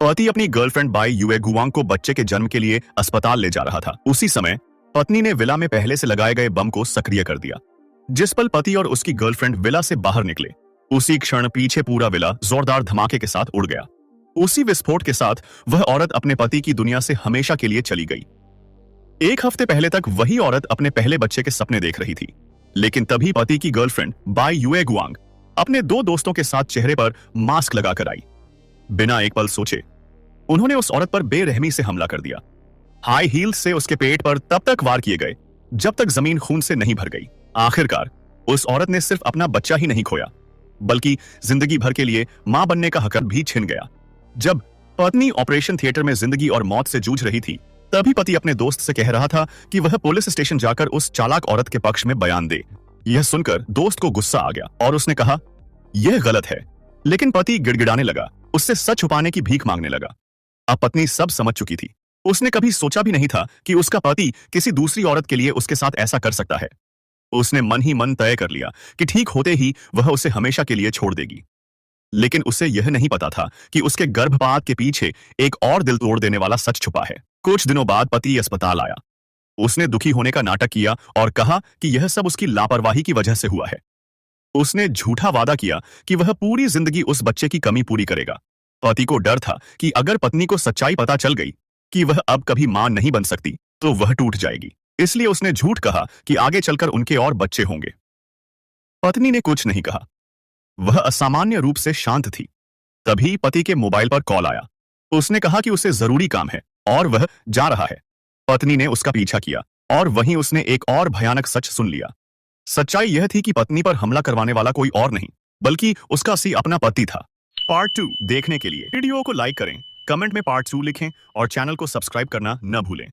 पति अपनी girlfriend by युए गुआंग को बच्चे के जन्म के लिए अस्पताल ले जा रहा था। उसी समय पत्नी ने विला में पहले से लगाए गए बम को सक्रिय कर दिया। जिस पल पति और उसकी गर्लफ्रेंड विला से बाहर निकले, उसी क्षण पीछे पूरा विला जोरदार धमाके के साथ उड़ गया। उसी विस्फोट के साथ वह औरत अपने पति की दुनिया से हमेशा के लिए चली गई। एक हफ्ते पहले तक वही औरत अपने पहले बच्चे के सपने देख रही थी, लेकिन तभी पति की गर्लफ्रेंड बाई युए गुआंग अपने दो दोस्तों के साथ चेहरे पर मास्क लगाकर आई। बिना एक पल सोचे उन्होंने उस औरत पर बेरहमी से हमला कर दिया। हाई हील्स से उसके पेट पर तब तक वार किए गए जब तक जमीन खून से नहीं भर गई। आखिरकार उस औरत ने सिर्फ अपना बच्चा ही नहीं खोया, बल्कि जिंदगी भर के लिए मां बनने का हक भी छिन गया। जब पत्नी ऑपरेशन थिएटर में जिंदगी और मौत से जूझ रही थी, तभी पति अपने दोस्त से कह रहा था कि वह पुलिस स्टेशन जाकर उस चालाक औरत के पक्ष में बयान दे। यह सुनकर दोस्त को गुस्सा आ गया और उसने कहा, यह गलत है। लेकिन पति गिड़गिड़ाने लगा, उससे सच छुपाने की भीख मांगने लगा। अब पत्नी सब समझ चुकी थी। उसने कभी सोचा भी नहीं था कि उसका पति किसी दूसरी औरत के लिए उसके साथ ऐसा कर सकता है। उसने मन ही मन तय कर लिया कि ठीक होते ही वह उसे हमेशा के लिए छोड़ देगी। लेकिन उसे यह नहीं पता था कि उसके गर्भपात के पीछे एक और दिल तोड़ देने वाला सच छुपा है। कुछ दिनों बाद पति अस्पताल आया। उसने दुखी होने का नाटक किया और कहा कि यह सब उसकी लापरवाही की वजह से हुआ है। उसने झूठा वादा किया कि वह पूरी जिंदगी उस बच्चे की कमी पूरी करेगा। पति को डर था कि अगर पत्नी को सच्चाई पता चल गई कि वह अब कभी मां नहीं बन सकती, तो वह टूट जाएगी। इसलिए उसने झूठ कहा कि आगे चलकर उनके और बच्चे होंगे। पत्नी ने कुछ नहीं कहा। वह असामान्य रूप से शांत थी। तभी पति के मोबाइल पर कॉल आया। उसने कहा कि उसे जरूरी काम है और वह जा रहा है। पत्नी ने उसका पीछा किया और वहीं उसने एक और भयानक सच सुन लिया। सच्चाई यह थी कि पत्नी पर हमला करवाने वाला कोई और नहीं, बल्कि उसका अपना पति था। पार्ट 2 देखने के लिए वीडियो को लाइक करें, कमेंट में पार्ट 2 लिखें और चैनल को सब्सक्राइब करना न भूलें।